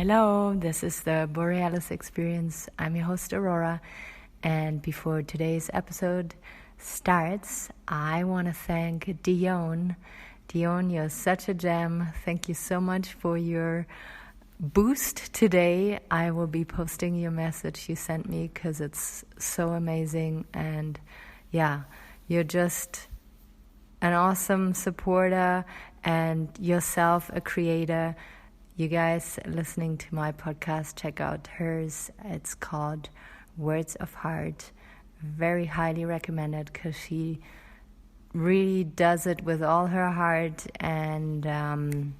Hello, this is the Borealis Experience. I'm your host, Aurora, and before today's episode starts, I want to thank Dionne. Dionne, you're such a gem. Thank you so much for your boost today. I will be posting your message you sent me because it's so amazing, and yeah, you're just an awesome supporter and yourself a creator. You guys listening to my podcast, check out hers. It's called Words of Heart. Very highly recommended because she really does it with all her heart, and the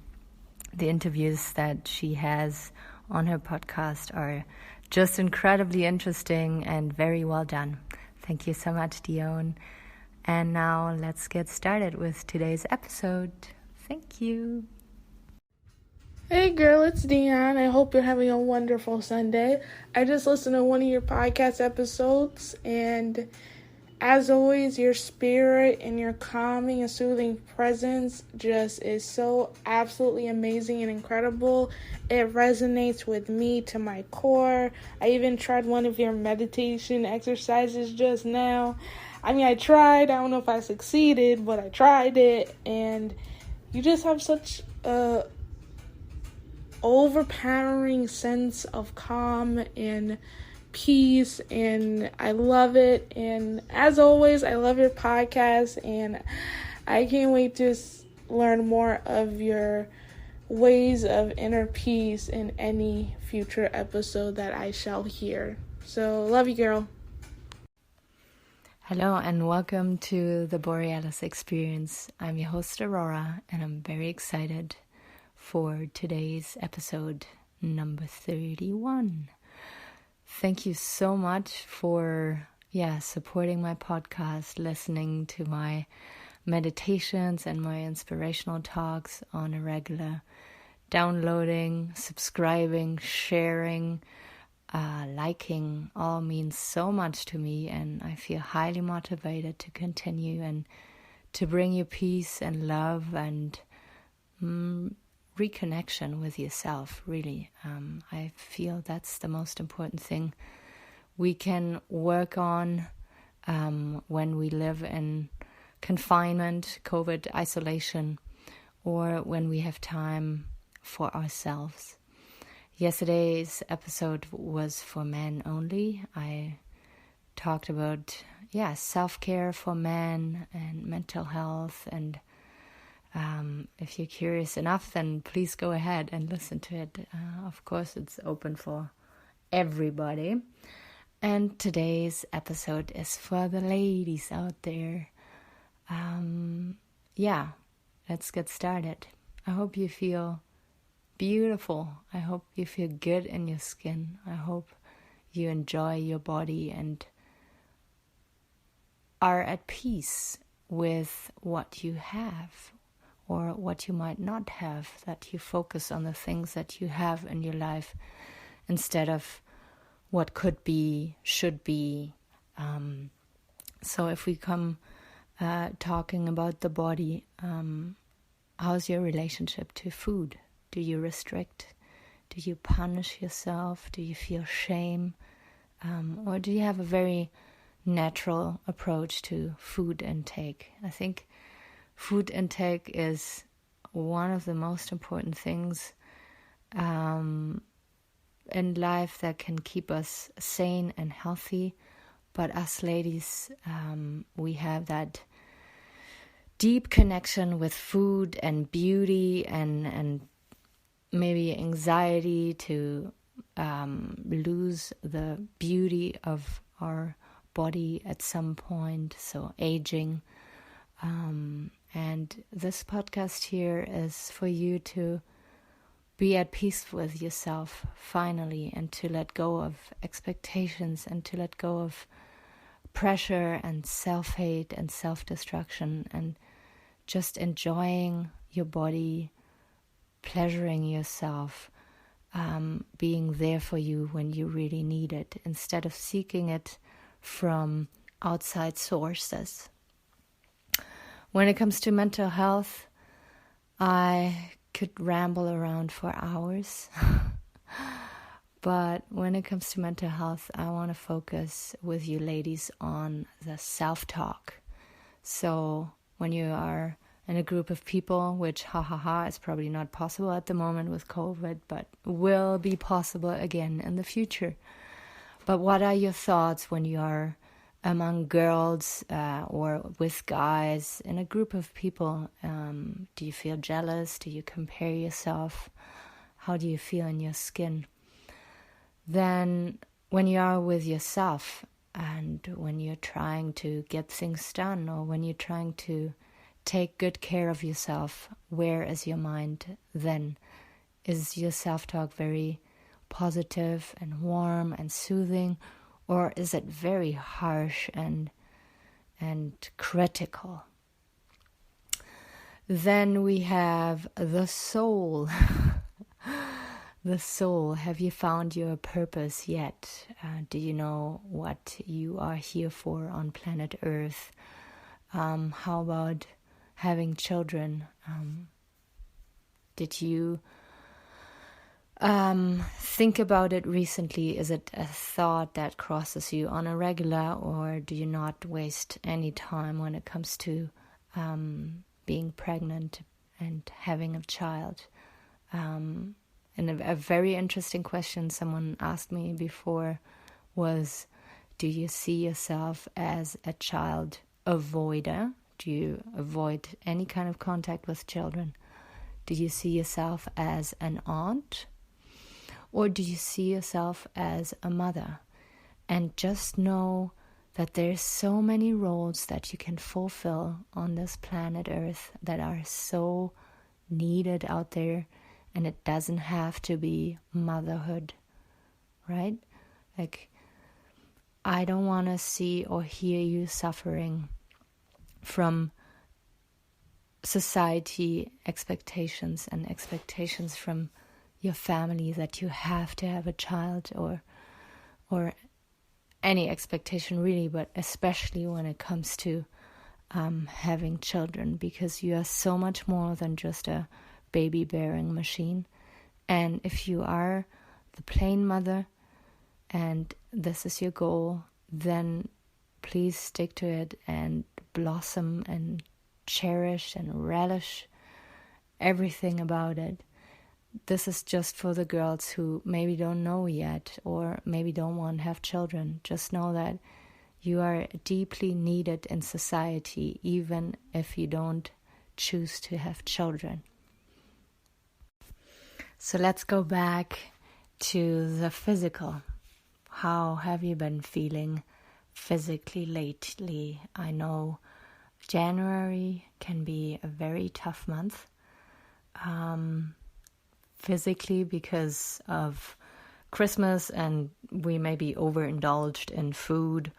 interviews that she has on her podcast are just incredibly interesting and very well done. Thank you so much, Dionne. And now let's get started with today's episode. Thank you. Hey girl, it's Dionne. I hope you're having a wonderful Sunday. I just listened to one of your podcast episodes, and as always, your spirit and your calming and soothing presence just is so absolutely amazing and incredible. It resonates with me to my core. I even tried one of your meditation exercises just now. I tried. I don't know if I succeeded, but I tried it, and you just have such a overpowering sense of calm and peace, and I love it. And as always, I love your podcast, and I can't wait to learn more of your ways of inner peace in any future episode that I shall hear. So love you, girl. Hello and welcome to the Borealis Experience. I'm your host, Aurora, and I'm very excited for today's episode number 31. Thank you so much for supporting my podcast, listening to my meditations and my inspirational talks on a regular, downloading, subscribing, sharing, liking. All means so much to me, and I feel highly motivated to continue and to bring you peace and love and reconnection with yourself, really. I feel that's the most important thing we can work on when we live in confinement, COVID isolation, or when we have time for ourselves. Yesterday's episode was for men only. I talked about self-care for men and mental health, and if you're curious enough, then please go ahead and listen to it. Of course, it's open for everybody. And today's episode is for the ladies out there. Let's get started. I hope you feel beautiful. I hope you feel good in your skin. I hope you enjoy your body and are at peace with what you have, or what you might not have, that you focus on the things that you have in your life instead of what could be, should be. So if we come talking about the body, how's your relationship to food? Do you restrict? Do you punish yourself? Do you feel shame? Or do you have a very natural approach to food intake? I think food intake is one of the most important things in life that can keep us sane and healthy. But us ladies, we have that deep connection with food and beauty and maybe anxiety to lose the beauty of our body at some point, so aging. And this podcast here is for you to be at peace with yourself finally, and to let go of expectations and to let go of pressure and self-hate and self-destruction, and just enjoying your body, pleasuring yourself, being there for you when you really need it, instead of seeking it from outside sources. When it comes to mental health, I could ramble around for hours. But when it comes to mental health, I want to focus with you ladies on the self-talk. So when you are in a group of people, which is probably not possible at the moment with COVID, but will be possible again in the future. But what are your thoughts when you are among girls or with guys in a group of people? Do you feel jealous? Do you compare yourself? How do you feel in your skin? Then when you are with yourself and when you're trying to get things done, or when you're trying to take good care of yourself, where is your mind then? Is your self-talk very positive and warm and soothing, or is it very harsh and critical? Then we have the soul. The soul. Have you found your purpose yet? Do you know what you are here for on planet Earth? How about having children? Did you think about it recently? Is it a thought that crosses you on a regular, or do you not waste any time when it comes to being pregnant and having a child? And a very interesting question someone asked me before was, do you see yourself as a child avoider? Do you avoid any kind of contact with children? Do you see yourself as an aunt? Or do you see yourself as a mother? And just know that there's so many roles that you can fulfill on this planet Earth that are so needed out there. And it doesn't have to be motherhood, right? Like, I don't want to see or hear you suffering from society expectations and expectations from your family that you have to have a child, or any expectation really, but especially when it comes to having children, because you are so much more than just a baby bearing machine. And if you are the plain mother and this is your goal, then please stick to it and blossom and cherish and relish everything about it. This is just for the girls who maybe don't know yet, or maybe don't want to have children. Just know that you are deeply needed in society, even if you don't choose to have children. So let's go back to the physical. How have you been feeling physically lately? I know January can be a very tough month, physically because of Christmas and we may be overindulged in food,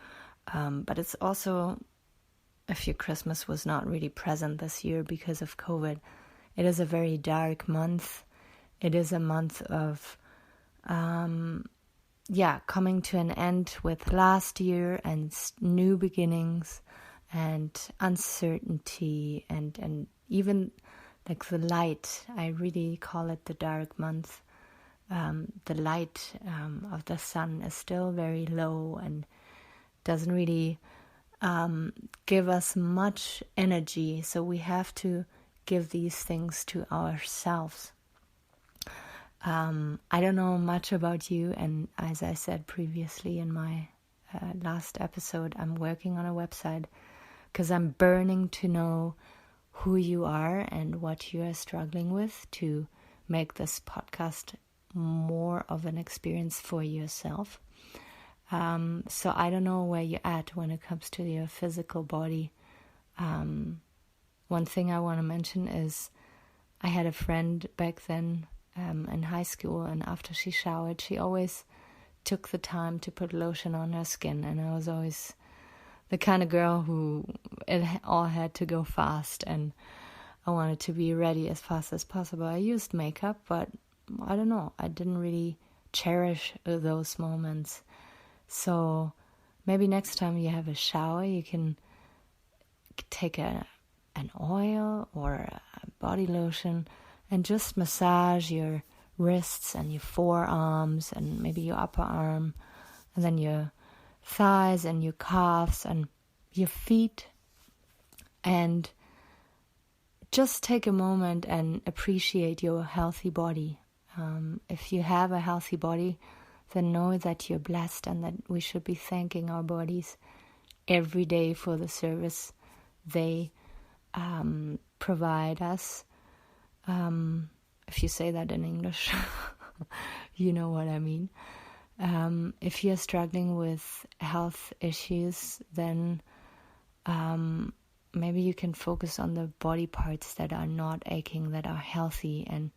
but it's also, if your Christmas was not really present this year because of COVID, it is a very dark month. It is a month of, coming to an end with last year and new beginnings and uncertainty and even like the light. I really call it the dark month. The light of the sun is still very low and doesn't really give us much energy. So we have to give these things to ourselves. I don't know much about you, and as I said previously in my last episode, I'm working on a website because I'm burning to know who you are and what you are struggling with to make this podcast more of an experience for yourself. So I don't know where you're at when it comes to your physical body. One thing I want to mention is I had a friend back then in high school, and after she showered, she always took the time to put lotion on her skin, and I was always the kind of girl who it all had to go fast, and I wanted to be ready as fast as possible. I used makeup, but I don't know, I didn't really cherish those moments. So maybe next time you have a shower, you can take an oil or a body lotion and just massage your wrists and your forearms and maybe your upper arm, and then your thighs and your calves and your feet. And just take a moment and appreciate your healthy body. If you have a healthy body, then know that you're blessed and that we should be thanking our bodies every day for the service they provide us. If you say that in English, you know what I mean. If you're struggling with health issues, then maybe you can focus on the body parts that are not aching, that are healthy, and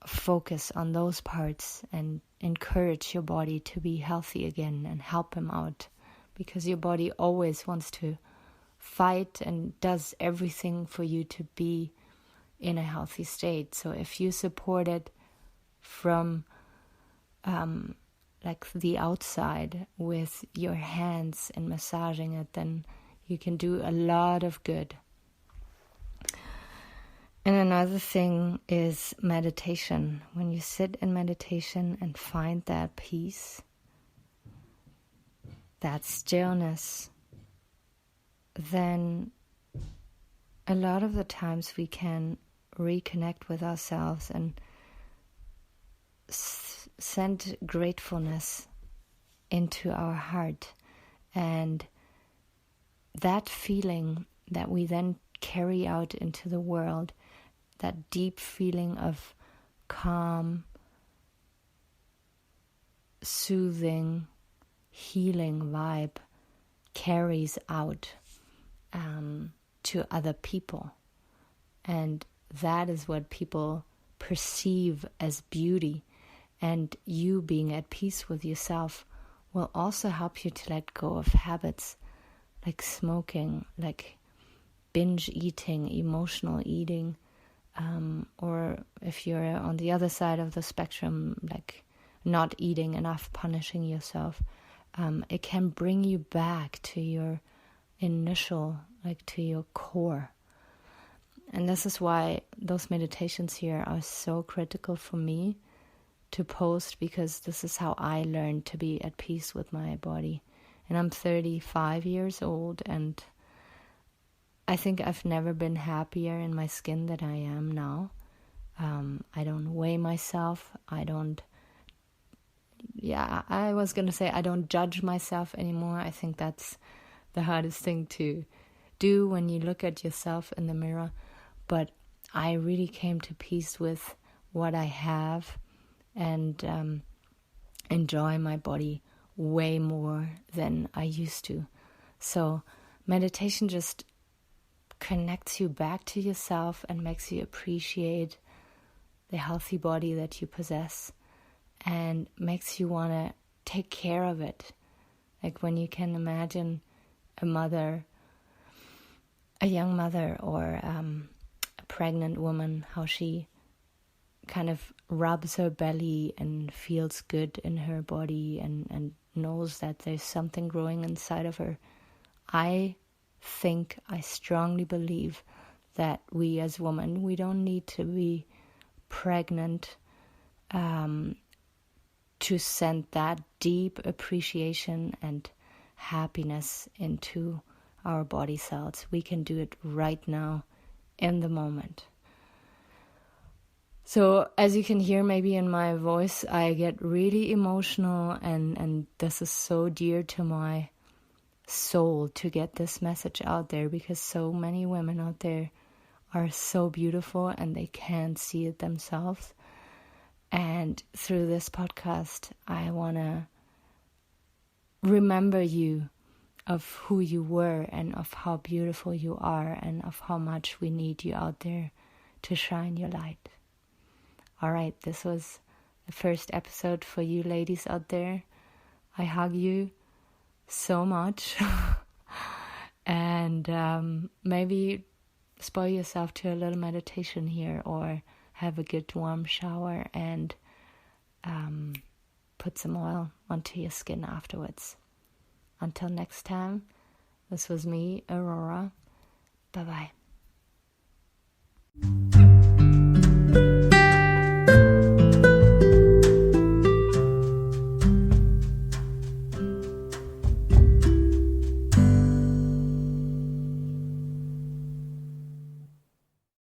focus on those parts and encourage your body to be healthy again and help them out, because your body always wants to fight and does everything for you to be in a healthy state. So if you support it from like the outside with your hands and massaging it, then you can do a lot of good. And another thing is meditation. When you sit in meditation and find that peace, that stillness, then a lot of the times we can reconnect with ourselves and send gratefulness into our heart. And that feeling that we then carry out into the world, that deep feeling of calm, soothing, healing vibe carries out to other people. And that is what people perceive as beauty. And you being at peace with yourself will also help you to let go of habits like smoking, like binge eating, emotional eating, or if you're on the other side of the spectrum, like not eating enough, punishing yourself. It can bring you back to your initial, like to your core. And this is why those meditations here are so critical for me to post, because this is how I learned to be at peace with my body. And I'm 35 years old, and I think I've never been happier in my skin than I am now. I don't weigh myself. I don't judge myself anymore. I think that's the hardest thing to do when you look at yourself in the mirror. But I really came to peace with what I have and enjoy my body way more than I used to. So meditation just connects you back to yourself and makes you appreciate the healthy body that you possess, and makes you want to take care of it. Like when you can imagine a young mother or a pregnant woman, how she kind of rubs her belly and feels good in her body and knows that there's something growing inside of her. I strongly believe that we as women, we don't need to be pregnant to send that deep appreciation and happiness into our body cells. We can do it right now in the moment. So as you can hear maybe in my voice, I get really emotional, and this is so dear to my soul to get this message out there, because so many women out there are so beautiful and they can't see it themselves. And through this podcast, I want to remember you of who you were and of how beautiful you are and of how much we need you out there to shine your light. All right, this was the first episode for you ladies out there. I hug you so much. And maybe spoil yourself to a little meditation here, or have a good warm shower and put some oil onto your skin afterwards. Until next time, this was me, Aurora. Bye-bye.